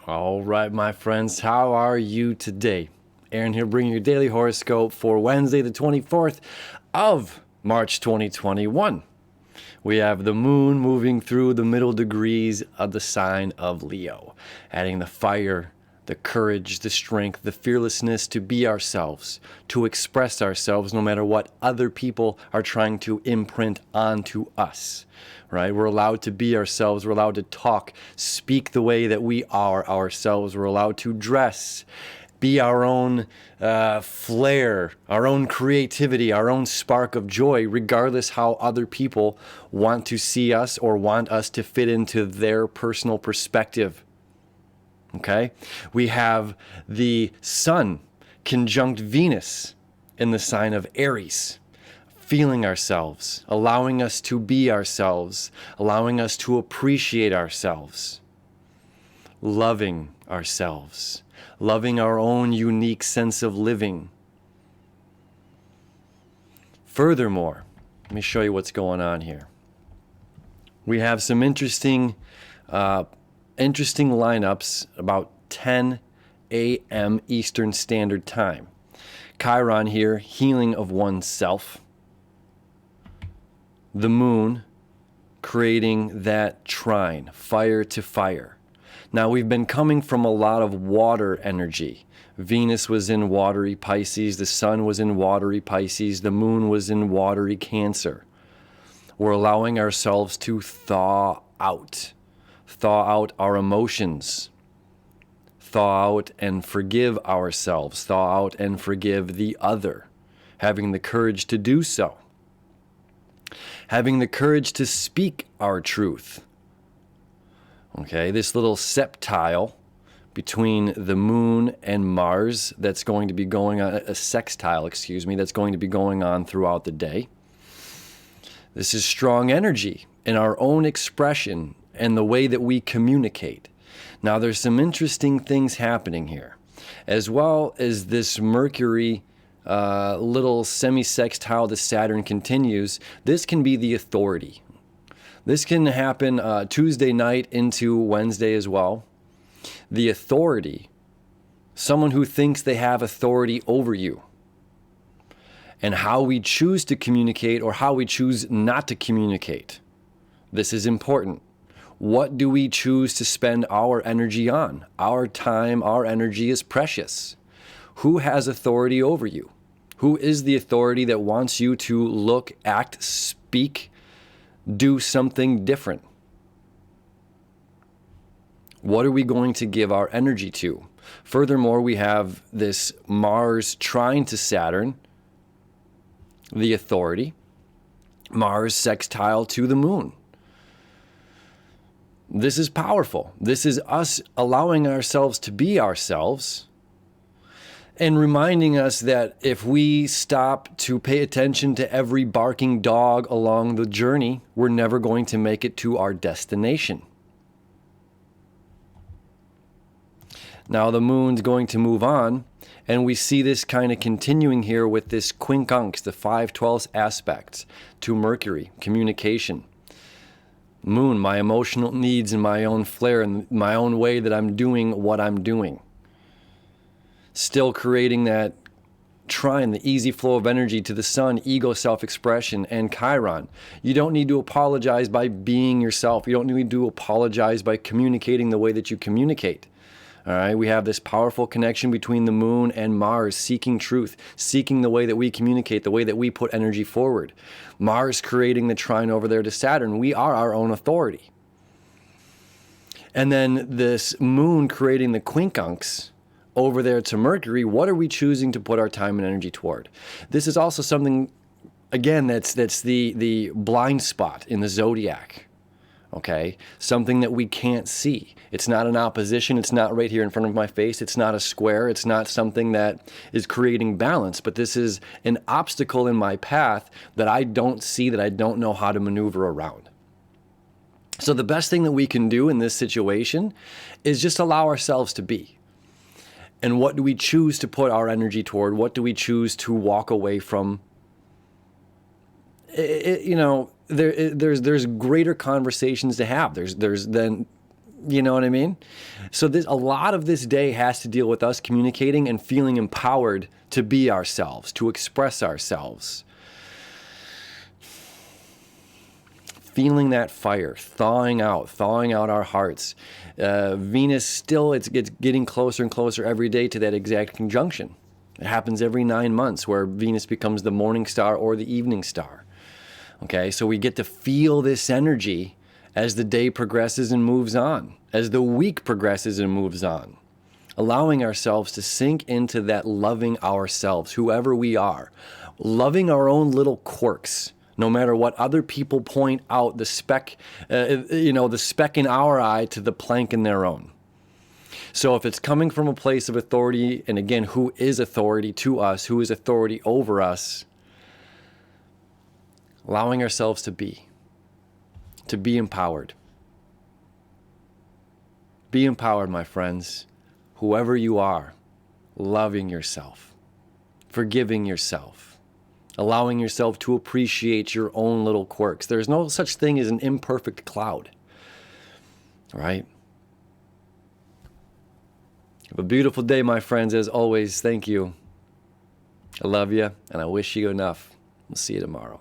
All right, my friends, how are you today? Aaron here bringing your daily horoscope for Wednesday, the 24th of March 2021. We have the moon moving through the middle degrees of the sign of Leo, adding the fire, the courage, the strength, the fearlessness to be ourselves, to express ourselves no matter what other people are trying to imprint onto us, right? We're allowed to be ourselves. We're allowed to talk, speak the way that we are ourselves. We're allowed to dress, be our own flair, our own creativity, our own spark of joy, regardless how other people want to see us or want us to fit into their personal perspective. Okay? We have the sun conjunct Venus in the sign of Aries, feeling ourselves, allowing us to be ourselves, allowing us to appreciate ourselves, loving ourselves, loving our own unique sense of living. Furthermore, let me show you what's going on here. We have some interesting lineups about 10 a.m. Eastern Standard Time. Chiron here, healing of oneself. The moon creating that trine, fire to fire. Now, we've been coming from a lot of water energy. Venus was in watery Pisces, the sun was in watery Pisces, the moon was in watery Cancer. We're allowing ourselves to thaw out our emotions, thaw out and forgive ourselves, thaw out and forgive the other, having the courage to do so, having the courage to speak our truth. Okay, this little septile between the moon and Mars that's going to be going on, a sextile, that's going to be going on throughout the day. This is strong energy in our own expression and the way that we communicate. Now, there's some interesting things happening here, as well as this Mercury little semi-sextile to Saturn continues. This can be the authority. This can happen Tuesday night into Wednesday as well. The authority, someone who thinks they have authority over you, and how we choose to communicate or how we choose not to communicate. This is important. What do we choose to spend our energy on? Our time, our energy is precious. Who has authority over you? Who is the authority that wants you to look, act, speak, do something different? What are we going to give our energy to? Furthermore, we have this Mars trine to Saturn, the authority. Mars sextile to the moon. This is powerful. This is us allowing ourselves to be ourselves and reminding us that if we stop to pay attention to every barking dog along the journey, we're never going to make it to our destination. Now the moon's going to move on, and we see this kind of continuing here with this quincunx, the 5/12 aspects to Mercury, communication. Moon, my emotional needs and my own flair and my own way that I'm doing what I'm doing. Still creating that trine, the easy flow of energy to the sun, ego, self-expression, and Chiron. You don't need to apologize by being yourself. You don't need to apologize by communicating the way that you communicate. All right, we have this powerful connection between the moon and Mars, seeking truth, seeking the way that we communicate, the way that we put energy forward. Mars creating the trine over there to Saturn. We are our own authority. And then this moon creating the quincunx over there to Mercury. What are we choosing to put our time and energy toward? This is also something, again, that's the blind spot in the zodiac. Okay, something that we can't see. It's not an opposition. It's not right here in front of my face. It's not a square. It's not something that is creating balance, but this is an obstacle in my path that I don't see, that I don't know how to maneuver around. So the best thing that we can do in this situation is just allow ourselves to be. And what do we choose to put our energy toward? What do we choose to walk away from? There's greater conversations to have. There's then You know what I mean? So a lot of this day has to deal with us communicating and feeling empowered to be ourselves, to express ourselves. Feeling that fire, thawing out our hearts. Venus still, it's getting closer and closer every day to that exact conjunction. It happens every 9 months where Venus becomes the morning star or the evening star. Okay, so we get to feel this energy as the day progresses and moves on, as the week progresses and moves on. Allowing ourselves to sink into that loving ourselves, whoever we are. Loving our own little quirks. No matter what other people point out, the speck in our eye to the plank in their own. So if it's coming from a place of authority, and again, who is authority to us, who is authority over us, allowing ourselves to be empowered. Be empowered, my friends, whoever you are, loving yourself, forgiving yourself. Allowing yourself to appreciate your own little quirks. There's no such thing as an imperfect cloud, right? Have a beautiful day, my friends. As always, thank you. I love you, and I wish you enough. We'll see you tomorrow.